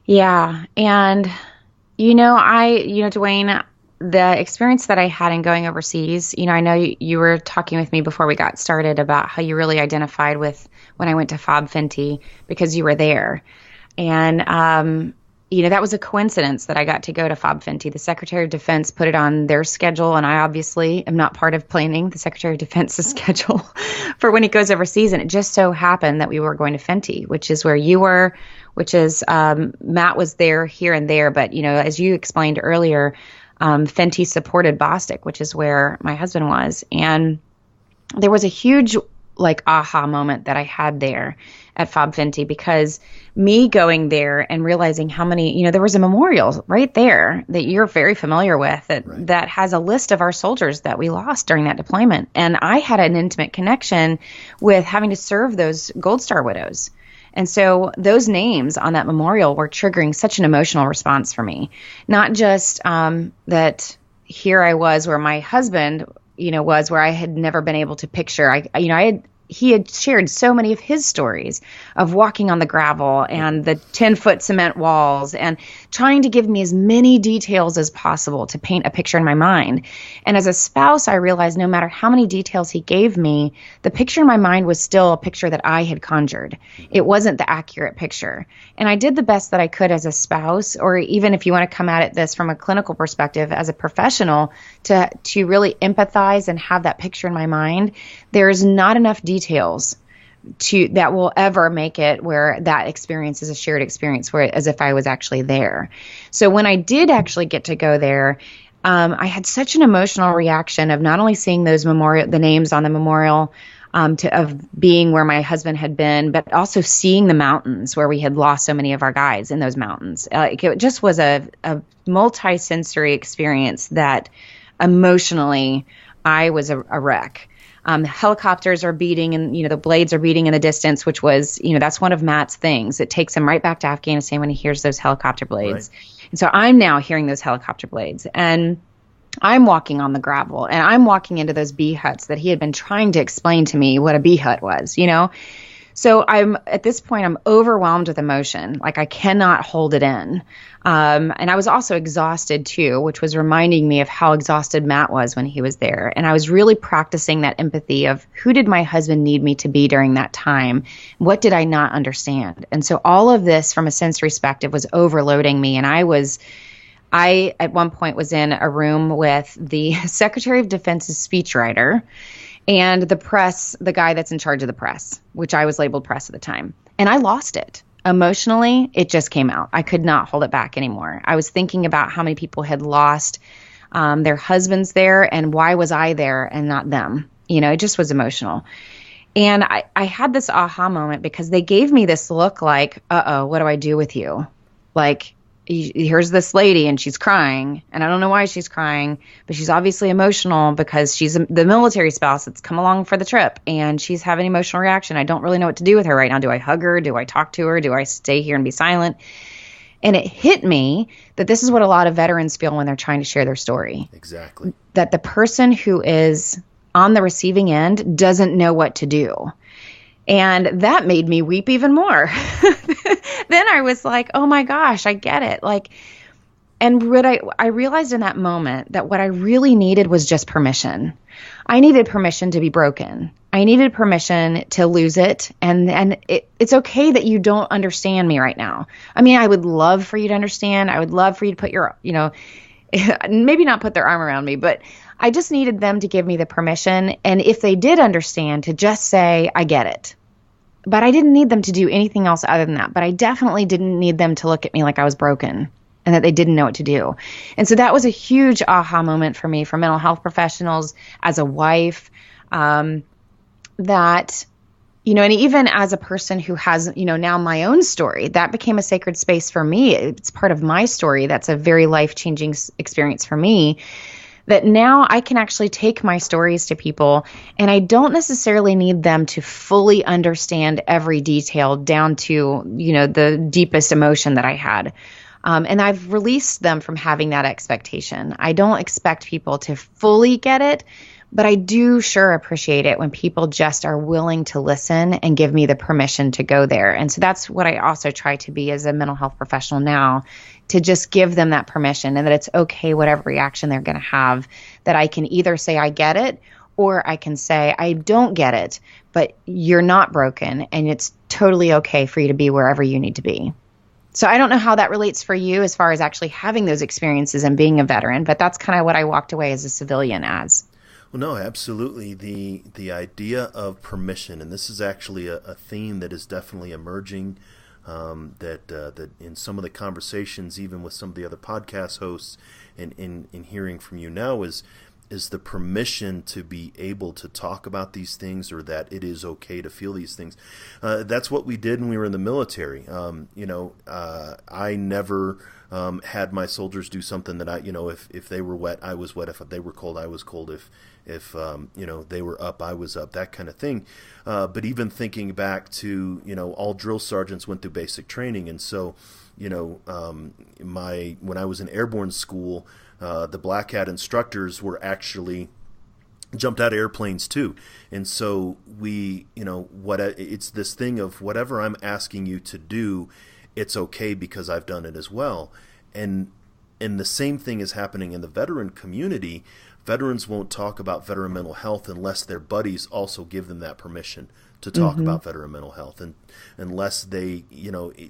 Speaker 1: Yeah. And, Dwayne, the experience that I had in going overseas, I know you were talking with me before we got started about how you really identified with when I went to FOB Fenty because you were there. And, that was a coincidence that I got to go to FOB Fenty. The Secretary of Defense put it on their schedule, and I obviously am not part of planning the Secretary of Defense's schedule for when he goes overseas. And it just so happened that we were going to Fenty, which is where you were, which is Matt was there here and there. But, as you explained earlier, Fenty supported Bostic, which is where my husband was. And there was a huge aha moment that I had there at FOB Fenty, because me going there and realizing how many, there was a memorial right there that you're very familiar with that has a list of our soldiers that we lost during that deployment. And I had an intimate connection with having to serve those Gold Star widows. And so those names on that memorial were triggering such an emotional response for me. Not just that here I was where my husband, was where I had never been able to picture. He had shared so many of his stories of walking on the gravel and the 10-foot cement walls and trying to give me as many details as possible to paint a picture in my mind. And as a spouse, I realized no matter how many details he gave me, the picture in my mind was still a picture that I had conjured. It wasn't the accurate picture. And I did the best that I could as a spouse, or even if you want to come at this from a clinical perspective as a professional, to really empathize and have that picture in my mind. There's not enough details that will ever make it where that experience is a shared experience, where as if I was actually there. So when I did actually get to go there, I had such an emotional reaction of not only seeing the names on the memorial, of being where my husband had been, but also seeing the mountains where we had lost so many of our guys in those mountains. It just was a multi-sensory experience that emotionally I was a wreck. Helicopters are beating, and the blades are beating in the distance, which was that's one of Matt's things. It takes him right back to Afghanistan when he hears those helicopter blades. Right. And so I'm now hearing those helicopter blades, and I'm walking on the gravel, and I'm walking into those bee huts that he had been trying to explain to me what a bee hut was, So at this point, I'm overwhelmed with emotion. I cannot hold it in. And I was also exhausted too, which was reminding me of how exhausted Matt was when he was there. And I was really practicing that empathy of who did my husband need me to be during that time? What did I not understand? And so all of this from a sensory perspective was overloading me. And I at one point was in a room with the Secretary of Defense's speechwriter and the press, the guy that's in charge of the press, which I was labeled press at the time. And I lost it. Emotionally, it just came out. I could not hold it back anymore. I was thinking about how many people had lost their husbands there, and why was I there and not them? It just was emotional. And I had this aha moment because they gave me this look like, uh-oh, what do I do with you? Here's this lady and she's crying, and I don't know why she's crying, but she's obviously emotional because she's the military spouse that's come along for the trip, and she's having an emotional reaction. I don't really know what to do with her right now. Do I hug her? Do I talk to her? Do I stay here and be silent? And it hit me that this is what a lot of veterans feel when they're trying to share their story. Exactly. That the person who is on the receiving end doesn't know what to do. And that made me weep even more. Then I was like, oh my gosh, I get it. And what I realized in that moment that what I really needed was just permission. I needed permission to be broken. I needed permission to lose it. And it's okay that you don't understand me right now. I mean, I would love for you to understand. I would love for you to put your, maybe not put their arm around me, but I just needed them to give me the permission. And if they did understand, to just say, I get it. But I didn't need them to do anything else other than that. But I definitely didn't need them to look at me like I was broken and that they didn't know what to do. And so that was a huge aha moment for me, for mental health professionals, as a wife, and even as a person who has, now my own story, that became a sacred space for me. It's part of my story. That's a very life-changing experience for me. that now I can actually take my stories to people, and I don't necessarily need them to fully understand every detail down to, the deepest emotion that I had. And I've released them from having that expectation. I don't expect people to fully get it, but I do sure appreciate it when people just are willing to listen and give me the permission to go there. And so that's what I also try to be as a mental health professional now, to just give them that permission, and that it's okay, whatever reaction they're going to have, that I can either say I get it, or I can say I don't get it, but you're not broken, and it's totally okay for you to be wherever you need to be. So I don't know how that relates for you as far as actually having those experiences and being a veteran, but that's kind of what I walked away as a civilian as.
Speaker 2: Well, no, absolutely. The idea of permission, and this is actually a theme that is definitely emerging, that in some of the conversations, even with some of the other podcast hosts, and in hearing from you now, is the permission to be able to talk about these things, or that it is okay to feel these things. That's what we did when we were in the military. I never had my soldiers do something that if they were wet, I was wet. If they were cold, I was cold. If they were up, I was up, that kind of thing. But even thinking back to, all drill sergeants went through basic training. And so, when I was in airborne school, the Black Hat instructors were actually jumped out of airplanes too. And so it's this thing of whatever I'm asking you to do, it's okay because I've done it as well. And the same thing is happening in the veteran community. Veterans won't talk about veteran mental health unless their buddies also give them that permission to talk about veteran mental health, and unless they,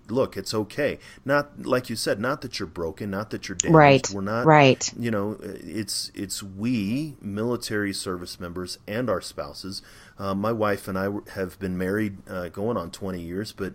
Speaker 2: look, it's okay. Not like you said, not that you're broken, not that you're damaged.
Speaker 1: Right.
Speaker 2: We're not.
Speaker 1: Right.
Speaker 2: It's we military service members and our spouses. My wife and I have been married going on 20 years, but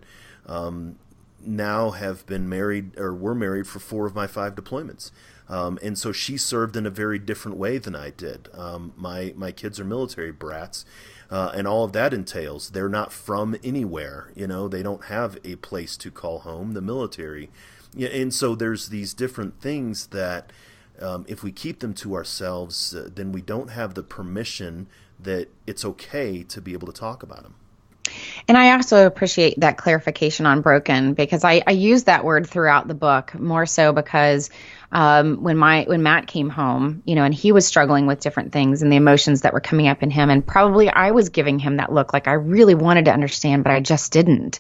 Speaker 2: now have been married, or were married for 4 of my 5 deployments. And so she served in a very different way than I did. My kids are military brats, and all of that entails they're not from anywhere. They don't have a place to call home, the military. And so there's these different things that if we keep them to ourselves, then we don't have the permission that it's okay to be able to talk about them.
Speaker 1: And I also appreciate that clarification on broken, because I use that word throughout the book, more so because when Matt came home, and he was struggling with different things and the emotions that were coming up in him, and probably I was giving him that look like I really wanted to understand, but I just didn't.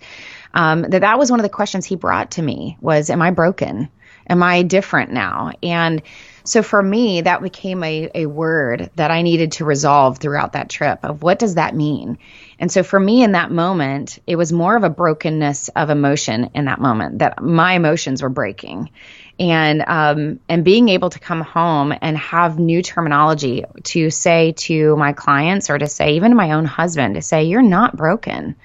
Speaker 1: That was one of the questions he brought to me was, am I broken? Am I different now? And so for me, that became a word that I needed to resolve throughout that trip of what does that mean? And so for me in that moment, it was more of a brokenness of emotion in that moment, that my emotions were breaking. And being able to come home and have new terminology to say to my clients, or to say even to my own husband, to say, you're not broken.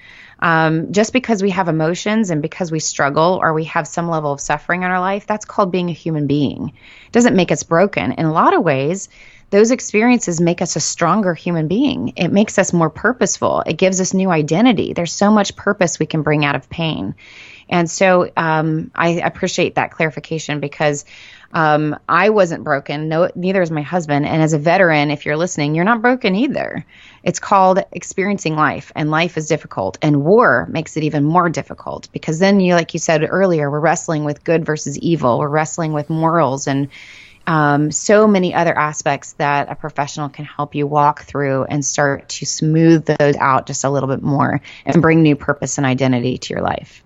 Speaker 1: Just because we have emotions and because we struggle or we have some level of suffering in our life, that's called being a human being. It doesn't make us broken. In a lot of ways, those experiences make us a stronger human being. It makes us more purposeful. It gives us new identity. There's so much purpose we can bring out of pain. And so I appreciate that clarification, because I wasn't broken. No, neither is my husband. And as a veteran, if you're listening, you're not broken either. It's called experiencing life, and life is difficult. And war makes it even more difficult, because then like you said earlier, we're wrestling with good versus evil. We're wrestling with morals and so many other aspects that a professional can help you walk through and start to smooth those out just a little bit more and bring new purpose and identity to your life.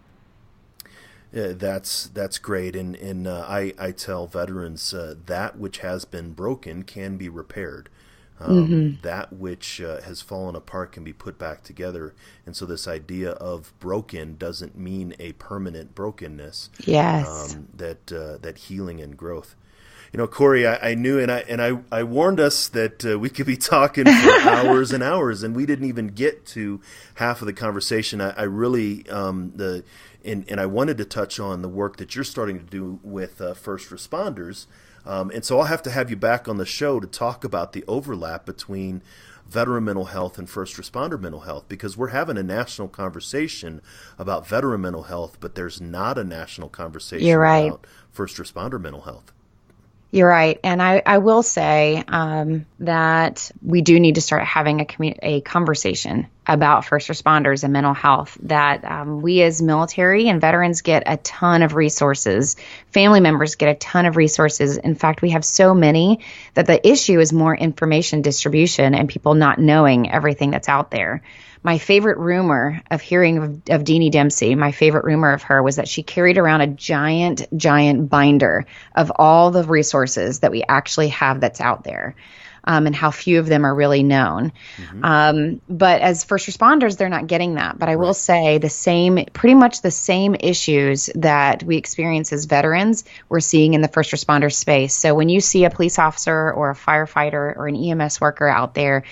Speaker 2: Yeah, that's great, and I tell veterans that which has been broken can be repaired. That which has fallen apart can be put back together, and so this idea of broken doesn't mean a permanent brokenness.
Speaker 1: Yes,
Speaker 2: that healing and growth. Corie, I knew, and I warned us that we could be talking for hours and hours, and we didn't even get to half of the conversation. I really and I wanted to touch on the work that you're starting to do with first responders, and so I'll have to have you back on the show to talk about the overlap between veteran mental health and first responder mental health, because we're having a national conversation about veteran mental health, but there's not a national conversation
Speaker 1: You're right.
Speaker 2: about first responder mental health.
Speaker 1: You're right. And I will say that we do need to start having a conversation about first responders and mental health, that we as military and veterans get a ton of resources. Family members get a ton of resources. In fact, we have so many that the issue is more information distribution and people not knowing everything that's out there. My favorite rumor of hearing of Deanie Dempsey, my favorite rumor of her was that she carried around a giant binder of all the resources that we actually have that's out there, and how few of them are really known. But as first responders, they're not getting that. But I will say pretty much the same issues that we experience as veterans, we're seeing in the first responder space. So when you see a police officer or a firefighter or an EMS worker out there,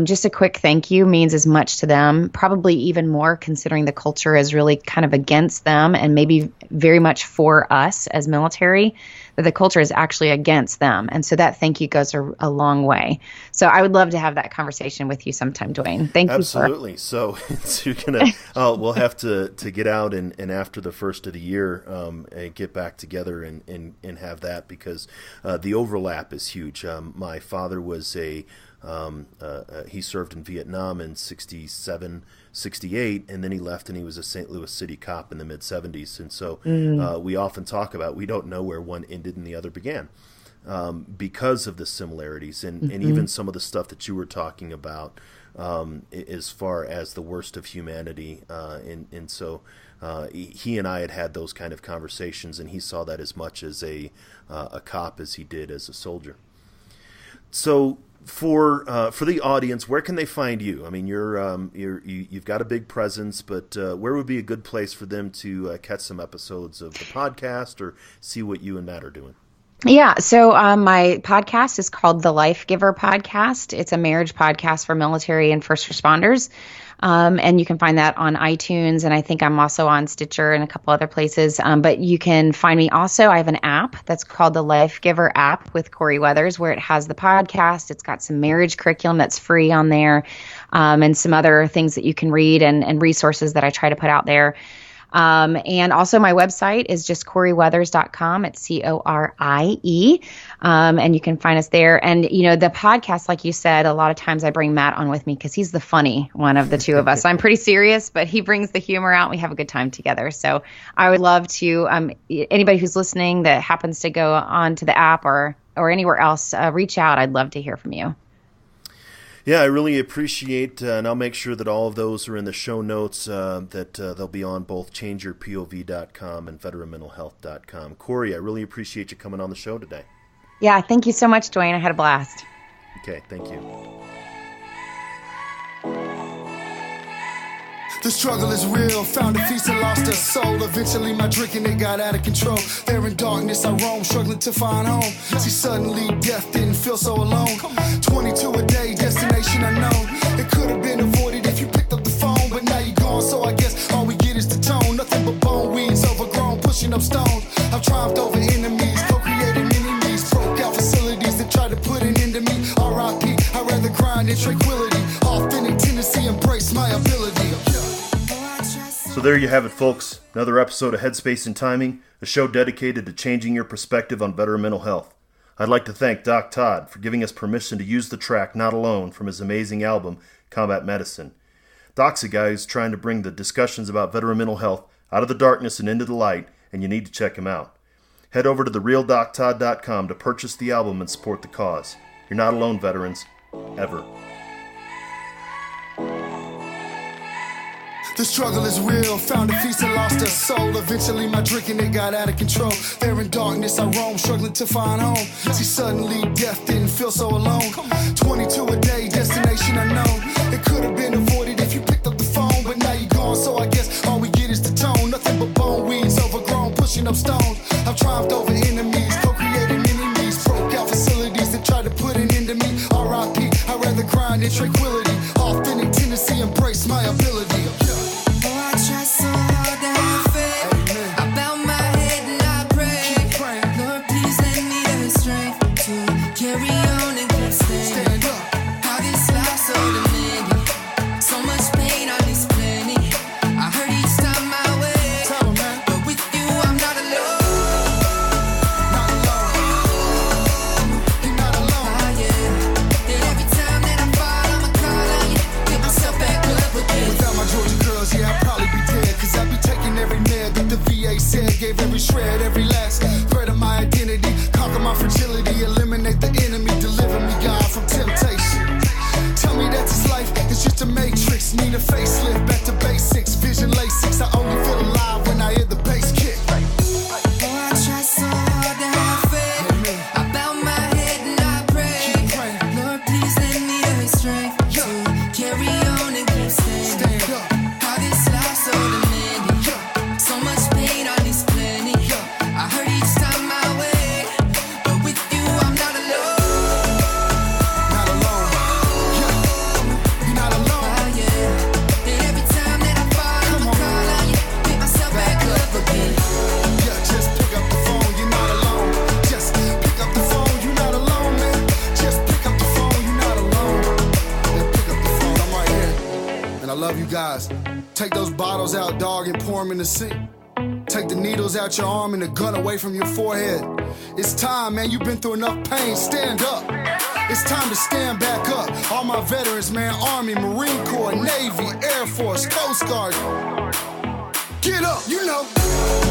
Speaker 1: just a quick thank you means as much to them, probably even more considering the culture is really kind of against them and maybe very much for us as military, that the culture is actually against them. And so that thank you goes a long way. So I would love to have that conversation with you sometime, Dwayne. Thank you.
Speaker 2: Absolutely. So you're going to, we'll have to get out and after the first of the year, and get back together and have that, because the overlap is huge. My father was he served in Vietnam in 67, 68, and then he left and he was a St. Louis City cop in the mid-70s. And so we often talk about we don't know where one ended and the other began, because of the similarities and even some of the stuff that you were talking about as far as the worst of humanity. And so he and I had those kind of conversations, and he saw that as much as a cop as he did as a soldier. So for the audience, where can they find you? I mean, you've got a big presence, but where would be a good place for them to catch some episodes of the podcast or see what you and Matt are doing?
Speaker 1: Yeah. So my podcast is called the Lifegiver podcast. It's a marriage podcast for military and first responders. And you can find that on iTunes. And I think I'm also on Stitcher and a couple other places. But you can find me also. I have an app that's called the Lifegiver app with Corie Weathers, where it has the podcast. It's got some marriage curriculum that's free on there, and some other things that you can read and resources that I try to put out there. And also my website is just CorieWeathers.com. It's CORIE. And you can find us there. And, the podcast, like you said, a lot of times I bring Matt on with me because he's the funny one of the two of us. I'm pretty serious, but he brings the humor out. We have a good time together. So I would love to, anybody who's listening that happens to go on to the app or anywhere else, reach out. I'd love to hear from you.
Speaker 2: Yeah, I really appreciate, and I'll make sure that all of those are in the show notes, that they'll be on both changeyourpov.com and veteranmentalhealth.com. Corie, I really appreciate you coming on the show today. Yeah,
Speaker 1: thank you so much, Dwayne. I had a blast.
Speaker 2: Okay, thank you.
Speaker 3: The struggle is real, found a feast and lost a soul. Eventually my drinking, it got out of control. There in darkness I roam, struggling to find home. See, suddenly death didn't feel so alone. 22 a day, destination unknown. It could have been avoided if you picked up the phone, but now you're gone, so I guess all we get is the tone. Nothing but bone weeds, overgrown, pushing up stones. I've triumphed over enemies, co-created enemies. Broke out facilities that tried to put an end to me. R.I.P. I'd rather grind in tranquility. Authentic tendency, embrace my ability.
Speaker 2: So there you have it, folks. Another episode of Headspace and Timing, a show dedicated to changing your perspective on veteran mental health. I'd like to thank Doc Todd for giving us permission to use the track Not Alone from his amazing album, Combat Medicine. Doc's a guy who's trying to bring the discussions about veteran mental health out of the darkness and into the light, and you need to check him out. Head over to therealdoctodd.com to purchase the album and support the cause. You're not alone, veterans. Ever.
Speaker 3: The struggle is real, found a feast and lost a soul. Eventually my drinking, it got out of control. There in darkness I roam, struggling to find home. See, suddenly death didn't feel so alone. 22 a day, destination unknown. It could have been avoided if you picked up the phone, but now you're gone, so I guess all we get is the tone. Nothing but bone weeds, overgrown, pushing up stones. I've triumphed over enemies, co-created enemies. Broke out facilities that tried to put an end to me. R.I.P. I'd rather grind in tranquility. Authentic tendency, embrace my ability.
Speaker 4: Try so hard to have faith. I bow my head and I pray. Lord, please lend me the strength to carry on and keep staying. How this life so demanding, so much pain on this planet. I hurt each time my way, but with you I'm not alone.
Speaker 3: they said. Gave every shred, every last thread of my identity. Conquer my fragility, eliminate the enemy. Deliver me, God, from temptation. Tell me that this life is just a matrix. Need a facelift, back to basics. Vision Lasix, I only feel alive when I hear the bass kick.
Speaker 4: Oh, I try so hard to have faith. I bow my head and I pray. Lord, please lend me the strength to carry on and keep standing. How this life so demanding. So much pain, I need plenty. I hurt each time my way, but with you I'm not alone.
Speaker 3: Not alone. You're not alone.
Speaker 4: Oh yeah. And every time that I fall, I'ma call on you, pick myself back up again.
Speaker 3: Yeah, just pick up the phone, you're not alone. Just pick up the phone, you're not alone, man. Just pick up the phone, you're not alone. Yeah, pick up the phone, I'm right here. And I love you guys. Take those bottles out, dog, and pour them in the sink. Take the needles out your arm and the gun away from your forehead. It's time, man, you've been through enough pain, stand up. It's time to stand back up. All my veterans, man, Army, Marine Corps, Navy, Air Force, Coast Guard. Get up, you know.